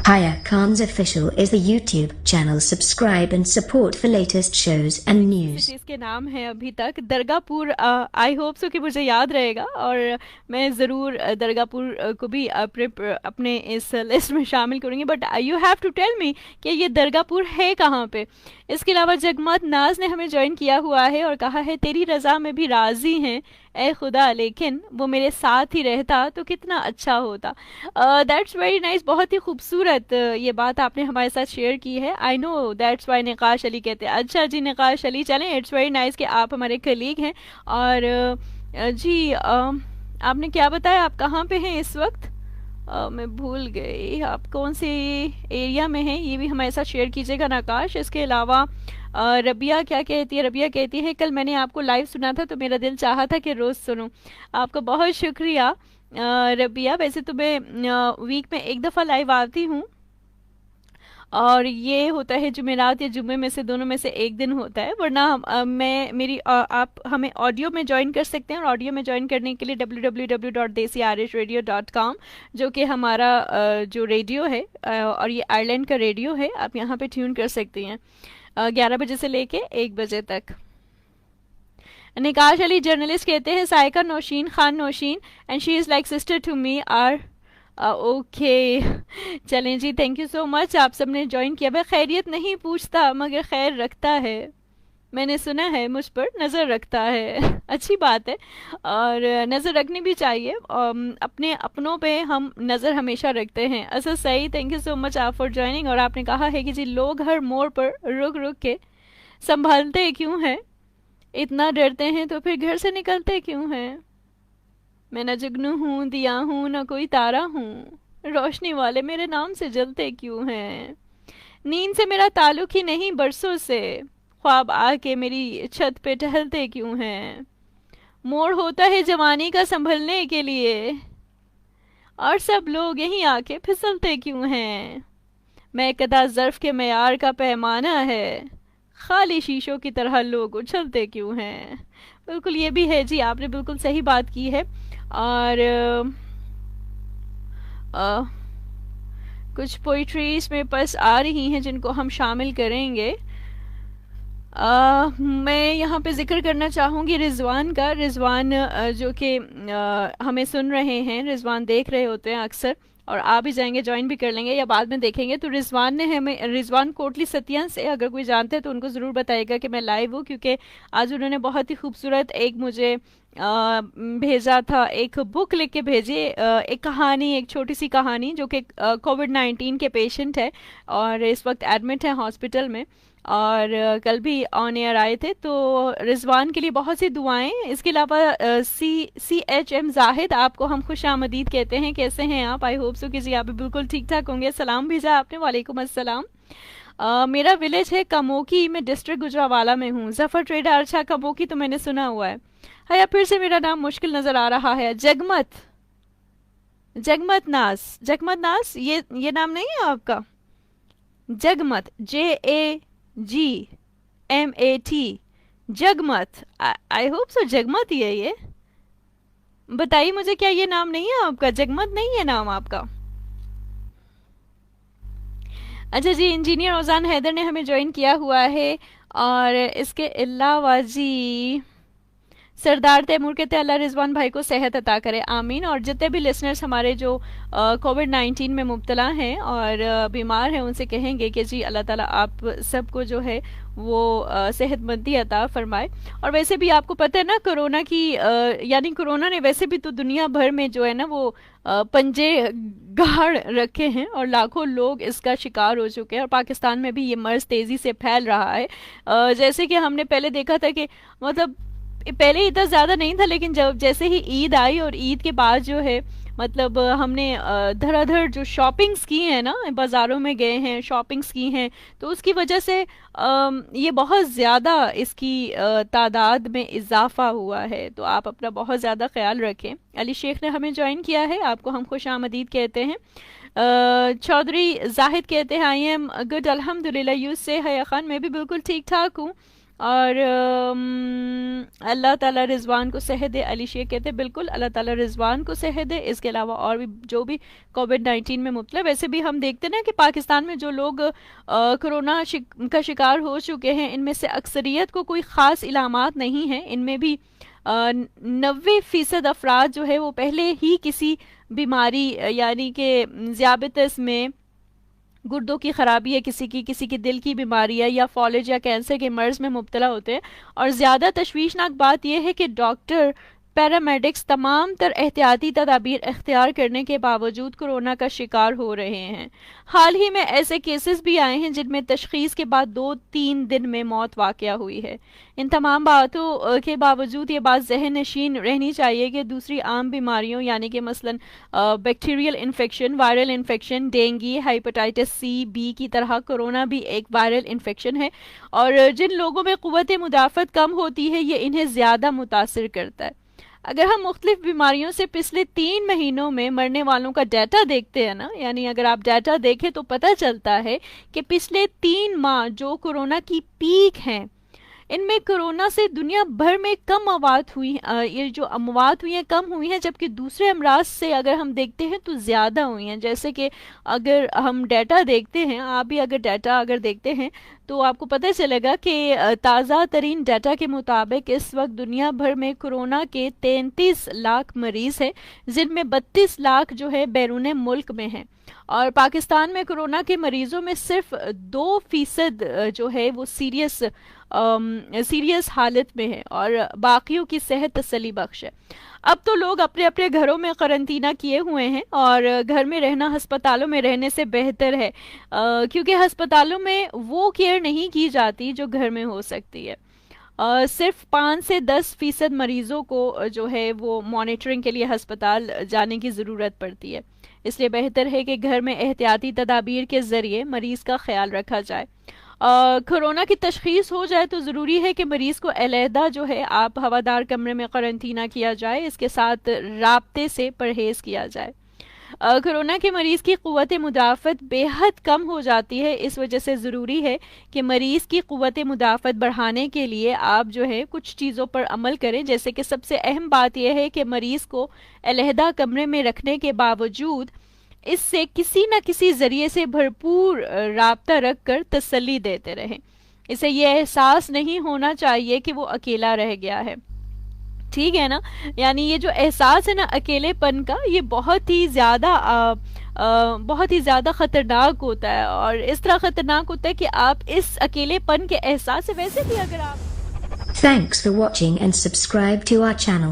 Haya Khan's Official is the YouTube channel. Subscribe and support for latest shows and news. इसके नाम है अभी तक दरगापुर. आई होप सो कि मुझे याद रहेगा और मैं ज़रूर दरगापुर को भी अपने इस लिस्ट में शामिल करूँगी. But you have to tell me कि ये दरगापुर है कहाँ पे. इसके अलावा जगमत नाज ने हमें ज्वाइन किया हुआ है और कहा है तेरी रज़ा में भी राज़ी हैं ए खुदा, लेकिन वो मेरे साथ ही रहता तो कितना अच्छा होता. That's very nice. बहुत ही खूबसूरत ये बात आपने हमारे साथ शेयर की है. I know that's why Nikash Ali कहते हैं. अच्छा जी निकाश अली, चलें, इट्स वेरी नाइस कि आप हमारे कलीग हैं. और जी आपने क्या बताया, आप कहाँ पे हैं इस वक्त? मैं भूल गई आप कौन से एरिया में हैं, ये भी हमारे साथ शेयर कीजिएगा नकाश. इसके अलावा रबिया क्या कहती है? रबिया कहती है कल मैंने आपको लाइव सुना था तो मेरा दिल चाहा था कि रोज़ सुनूं. आपका बहुत शुक्रिया रबिया. वैसे तो मैं वीक में एक दफ़ा लाइव आती हूँ और ये होता है जुमेरात या जुम्मे में से दोनों में से एक दिन होता है, वरना आप हमें ऑडियो में ज्वाइन कर सकते हैं. और ऑडियो में ज्वाइन करने के लिए www.desirishradio.com जो कि हमारा जो रेडियो है और ये आयरलैंड का रेडियो है, आप यहाँ पे ट्यून कर सकती हैं 11 बजे से लेके 1 बजे तक. निकाश अली जर्नलिस्ट कहते हैं Saika Nausheen Khan Nausheen and she is like sister to me आर. ओके चलें ji, thank you so much. आप सब ने ज्वाइन किया. मैं खैरियत नहीं पूछता मगर खैर रखता है, मैंने सुना है मुझ पर नज़र रखता है. अच्छी बात है और नज़र रखनी भी चाहिए. अपने अपनों पे हम नज़र हमेशा रखते हैं. अच्छा सही, थैंक यू सो मच आप फॉर ज्वाइनिंग. और आपने कहा है कि जी लोग हर मोड़ पर रुक रुक के संभालते क्यों हैं, इतना डरते हैं तो फिर घर से निकलते क्यों हैं. मैं न जुगनू हूँ दिया हूँ न कोई तारा हूँ, रोशनी वाले मेरे नाम से जलते क्यों हैं. नींद से मेरा ताल्लुक ही नहीं बरसों से, ख्वाब आके मेरी छत पे टहलते क्यों हैं. मोड़ होता है जवानी का संभलने के लिए और सब लोग यहीं आके फिसलते क्यों हैं. मैं कदा ज़र्फ के मयार का पैमाना है, खाली शीशों की तरह लोग उछलते क्यों हैं. बिल्कुल ये भी है जी, आपने बिल्कुल सही बात की है. और कुछ पोइट्रीज में बस आ रही हैं जिनको हम शामिल करेंगे. मैं यहाँ पे जिक्र करना चाहूँगी रिजवान का. रिजवान जो कि हमें सुन रहे हैं, रिजवान देख रहे होते हैं अक्सर और आ भी जाएंगे, ज्वाइन भी कर लेंगे या बाद में देखेंगे. तो रिजवान ने हमें, रिजवान कोटली सतिया से, अगर कोई जानते हैं तो उनको ज़रूर बताइएगा कि मैं लाइव हूँ, क्योंकि आज उन्होंने बहुत ही खूबसूरत एक मुझे भेजा था, एक बुक लिख के भेजी, एक कहानी, एक छोटी सी कहानी जो कि कोविड-19 के पेशेंट है और इस वक्त एडमिट है हॉस्पिटल में और कल भी ऑन एयर आए थे. तो रिजवान के लिए बहुत सी दुआएं. इसके अलावा CHM जाहिद, आपको हम खुश आमदीद कहते हैं. कैसे हैं आप? आई होप सो कि जी आप भी बिल्कुल ठीक ठाक होंगे. सलाम भेजा आपने, वालेकुम अस्सलाम. मेरा विलेज है कमोकी, मैं डिस्ट्रिक्ट गुजरावाला में हूँ. जफ़र ट्रेडर. अच्छा कमोकी तो मैंने सुना हुआ है. या फिर से मेरा नाम मुश्किल नज़र आ रहा है. जगमत नाज, जगमत नाज, ये नाम नहीं है आपका? जगमत, JAGMAT, जगमत. आई होप सो जगमत ही है ये. बताइए मुझे, क्या ये नाम नहीं है आपका? जगमत नहीं है नाम आपका? अच्छा जी, इंजीनियर ओजान हैदर ने हमें ज्वाइन किया हुआ है. और इसके अलावा जी सरदार तैमूर कहते हैं अल्लाह रिजवान भाई को सेहत अता करे, आमीन. और जितने भी लिसनर्स हमारे जो कोविड-19 में मुब्तला हैं और बीमार हैं उनसे कहेंगे कि जी अल्लाह ताला आप सबको जो है वो सेहतमंदी अता फरमाए. और वैसे भी आपको पता है ना कोरोना की, यानी कोरोना ने वैसे भी तो दुनिया भर में जो है ना वो पंजे गाड़ रखे हैं और लाखों लोग इसका शिकार हो चुके हैं. और पाकिस्तान में भी ये मर्ज तेज़ी से फैल रहा है. जैसे कि हमने पहले देखा था कि मतलब पहले इतना ज़्यादा नहीं था, लेकिन जब जैसे ही ईद आई और ईद के बाद जो है मतलब हमने धड़ाधड़ जो शॉपिंग्स की हैं ना, बाज़ारों में गए हैं, शॉपिंग्स की हैं, तो उसकी वजह से ये बहुत ज़्यादा इसकी तादाद में इजाफा हुआ है. तो आप अपना बहुत ज़्यादा ख्याल रखें. अली शेख ने हमें ज्वाइन किया है, आपको हम खुश आमदीद कहते हैं. चौधरी जाहिद कहते हैं आई एम गुड अल्हम्दुलिल्लाह. यूज से हया खान, मैं भी बिल्कुल ठीक ठाक हूँ. اور اللہ تعالیٰ رضوان کو صحت دے. علی شیخ کہتے ہیں بالکل اللہ تعالیٰ رضوان کو صحت دے. اس کے علاوہ اور بھی جو بھی کووڈ-19 میں مبتلا، ویسے بھی ہم دیکھتے ہیں نا کہ پاکستان میں جو لوگ کرونا کا شکار ہو چکے ہیں ان میں سے اکثریت کو کوئی خاص علامات نہیں ہیں. ان میں بھی 90% افراد جو ہے وہ پہلے ہی کسی بیماری یعنی کہ ذیابیطس میں گردوں کی خرابی ہے، کسی کی دل کی بیماری ہے یا فالج یا کینسر کے مرض میں مبتلا ہوتے ہیں. اور زیادہ تشویشناک بات یہ ہے کہ ڈاکٹر پیرامیڈکس تمام تر احتیاطی تدابیر اختیار کرنے کے باوجود کورونا کا شکار ہو رہے ہیں. حال ہی میں ایسے کیسز بھی آئے ہیں جن میں تشخیص کے بعد 2-3 دن میں موت واقع ہوئی ہے. ان تمام باتوں کے باوجود یہ بات ذہن نشین رہنی چاہیے کہ دوسری عام بیماریوں یعنی کہ مثلا bacterial infection, viral infection, dengue, hepatitis C B کی طرح کورونا بھی ایک وائرل انفیکشن ہے، اور جن لوگوں میں قوت مدافعت کم ہوتی ہے یہ انہیں زیادہ متاثر کرتا ہے. اگر ہم مختلف بیماریوں سے پچھلے 3 مہینوں میں مرنے والوں کا ڈیٹا دیکھتے ہیں نا، یعنی اگر آپ ڈیٹا دیکھیں تو پتہ چلتا ہے کہ پچھلے 3 ماہ جو کورونا کی پیک ہیں ان میں کورونا سے دنیا بھر میں کم اموات ہوئی ہیں. یہ جو اموات ہوئی ہیں کم ہوئی ہیں، جبکہ دوسرے امراض سے اگر ہم دیکھتے ہیں تو زیادہ ہوئی ہیں. جیسے کہ اگر ہم ڈیٹا دیکھتے ہیں، آپ بھی اگر ڈیٹا دیکھتے ہیں تو آپ کو پتہ چلے گا کہ تازہ ترین ڈیٹا کے مطابق اس وقت دنیا بھر میں کورونا کے 33 لاکھ مریض ہیں، جن میں 32 لاکھ جو ہے بیرون ملک میں ہیں. اور پاکستان میں کورونا کے مریضوں میں صرف 2% جو ہے وہ سیریس حالت میں ہے، اور باقیوں کی صحت تسلی بخش ہے. اب تو لوگ اپنے اپنے گھروں میں قرنطینہ کیے ہوئے ہیں، اور گھر میں رہنا ہسپتالوں میں رہنے سے بہتر ہے، کیونکہ ہسپتالوں میں وہ کیئر نہیں کی جاتی جو گھر میں ہو سکتی ہے. صرف 5 سے 10% مریضوں کو جو ہے وہ مانیٹرنگ کے لیے ہسپتال جانے کی ضرورت پڑتی ہے. اس لیے بہتر ہے کہ گھر میں احتیاطی تدابیر کے ذریعے مریض کا خیال رکھا جائے. کورونا کی تشخیص ہو جائے تو ضروری ہے کہ مریض کو علیحدہ جو ہے آپ ہوادار کمرے میں قرنطینہ کیا جائے، اس کے ساتھ رابطے سے پرہیز کیا جائے. کورونا کے مریض کی قوت مدافعت بے حد کم ہو جاتی ہے، اس وجہ سے ضروری ہے کہ مریض کی قوت مدافعت بڑھانے کے لیے آپ جو ہے کچھ چیزوں پر عمل کریں. جیسے کہ سب سے اہم بات یہ ہے کہ مریض کو علیحدہ کمرے میں رکھنے کے باوجود اس سے کسی نہ کسی ذریعے سے بھرپور رابطہ رکھ کر تسلی دیتے رہیں. اسے یہ احساس نہیں ہونا چاہیے کہ وہ اکیلا رہ گیا ہے. ٹھیک ہے نا؟ یعنی یہ جو احساس ہے نا اکیلے پن کا، یہ بہت ہی زیادہ خطرناک ہوتا ہے، اور اس طرح خطرناک ہوتا ہے کہ آپ اس اکیلے پن کے احساس سے ویسے بھی اگر آپ Thanks for watching and subscribe to our channel.